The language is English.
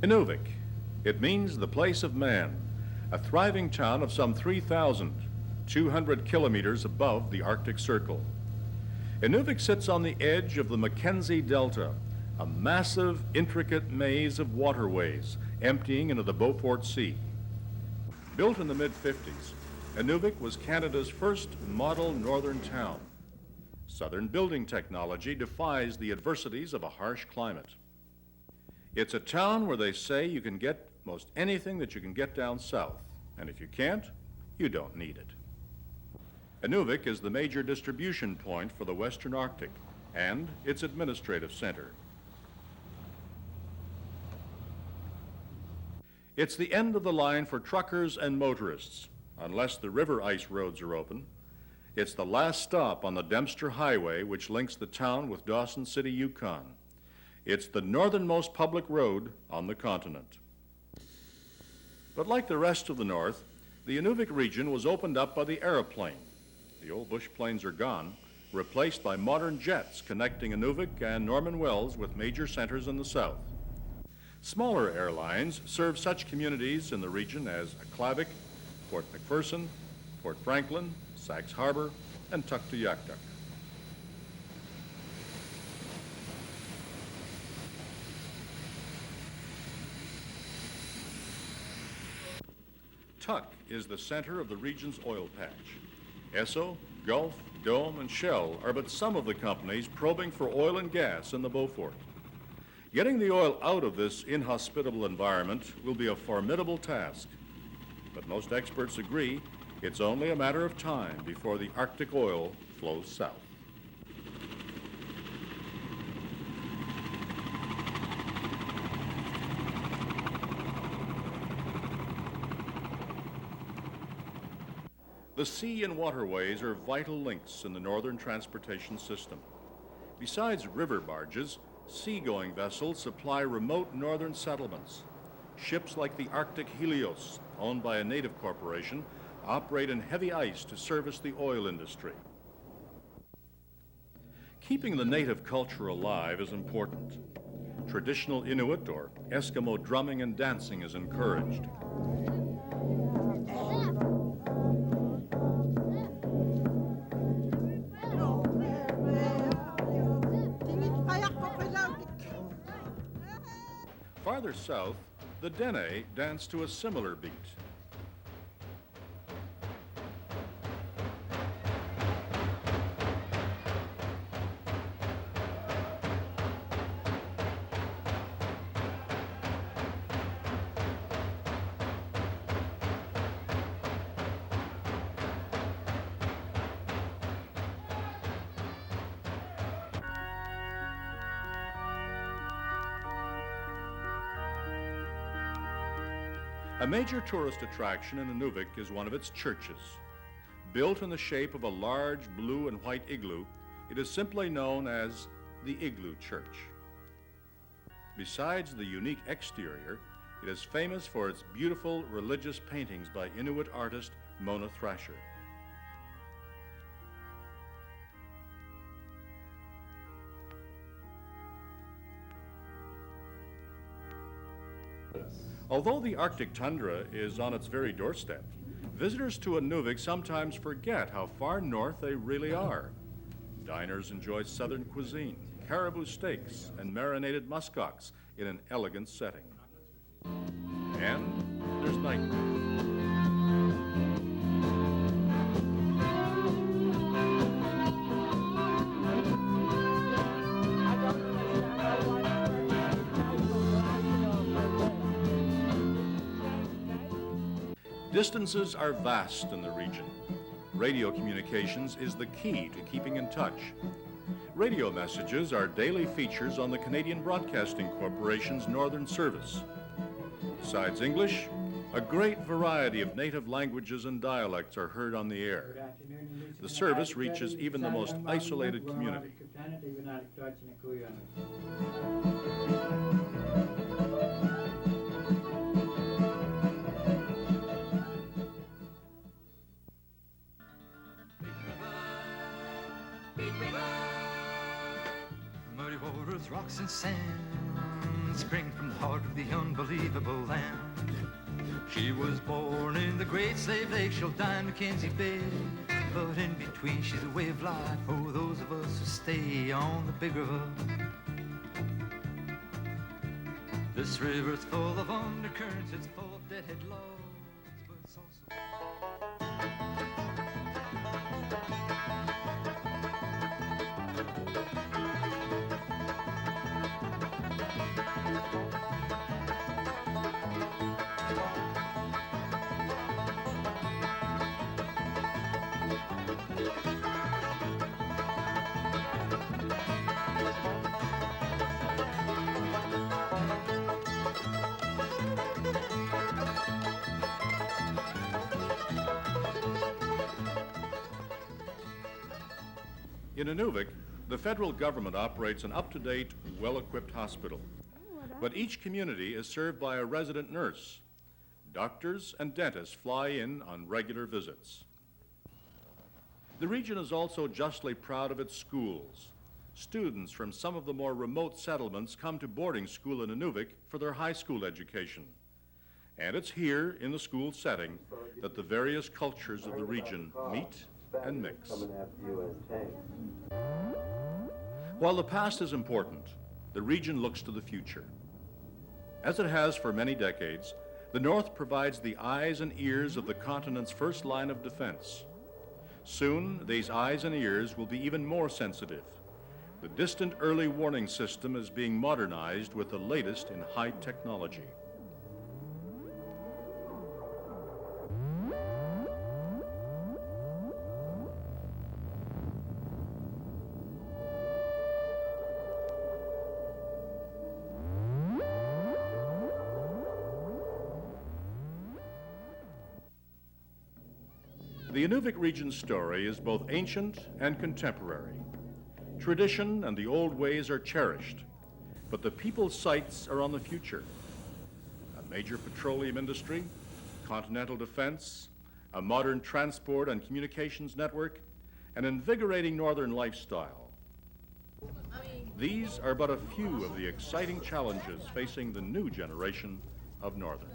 Inuvik. It means the place of man, a thriving town of some 3,200 kilometers above the Arctic Circle. Inuvik sits on the edge of the Mackenzie Delta, a massive, intricate maze of waterways emptying into the Beaufort Sea. Built in the mid-50s, Inuvik was Canada's first model northern town. Southern building technology defies the adversities of a harsh climate. It's a town where they say you can get most anything that you can get down south, and if you can't, you don't need it. Inuvik is the major distribution point for the Western Arctic and its administrative center. It's the end of the line for truckers and motorists, unless the river ice roads are open. It's the last stop on the Dempster Highway, which links the town with Dawson City, Yukon. It's the northernmost public road on the continent. But like the rest of the North, the Inuvik region was opened up by the aeroplane. The old bush planes are gone, replaced by modern jets connecting Inuvik and Norman Wells with major centers in the south. Smaller airlines serve such communities in the region as Aklavik, Fort McPherson, Fort Franklin, Sachs Harbor, and Tuktoyaktuk. Tuk is the center of the region's oil patch. Esso, Gulf, Dome, and Shell are but some of the companies probing for oil and gas in the Beaufort. Getting the oil out of this inhospitable environment will be a formidable task, but most experts agree it's only a matter of time before the Arctic oil flows south. The sea and waterways are vital links in the northern transportation system. Besides river barges, seagoing vessels supply remote northern settlements. Ships like the Arctic Helios, owned by a native corporation, operate in heavy ice to service the oil industry. Keeping the native culture alive is important. Traditional Inuit or Eskimo drumming and dancing is encouraged. Farther south, the Dene dance to a similar beat. A major tourist attraction in Inuvik is one of its churches. Built in the shape of a large blue and white igloo, it is simply known as the Igloo Church. Besides the unique exterior, it is famous for its beautiful religious paintings by Inuit artist Mona Thrasher. Although the Arctic tundra is on its very doorstep, visitors to Inuvik sometimes forget how far north they really are. Diners enjoy southern cuisine, caribou steaks, and marinated muskox in an elegant setting. And there's nightlife. Distances are vast in the region. Radio communications is the key to keeping in touch. Radio messages are daily features on the Canadian Broadcasting Corporation's Northern Service. Besides English, a great variety of native languages and dialects are heard on the air. The service reaches even the most isolated community. Muddy waters, rocks and sands, spring from the heart of the unbelievable land. She was born in the great Slave Lake, she'll die in Mackenzie Bay. But in between, she's a way of life for those of us who stay on the big river. This river's full of undercurrents, it's full of deadhead logs, but it's also... In Inuvik, the federal government operates an up-to-date, well-equipped hospital. But each community is served by a resident nurse. Doctors and dentists fly in on regular visits. The region is also justly proud of its schools. Students from some of the more remote settlements come to boarding school in Inuvik for their high school education. And it's here, in the school setting, that the various cultures of the region meet and mix. While the past is important, the region looks to the future. As it has for many decades, the North provides the eyes and ears of the continent's first line of defense. Soon, these eyes and ears will be even more sensitive. The distant early warning system is being modernized with the latest in high technology. The Inuvik region's story is both ancient and contemporary. Tradition and the old ways are cherished, but the people's sights are on the future. A major petroleum industry, continental defense, a modern transport and communications network, an invigorating northern lifestyle. These are but a few of the exciting challenges facing the new generation of Northerners.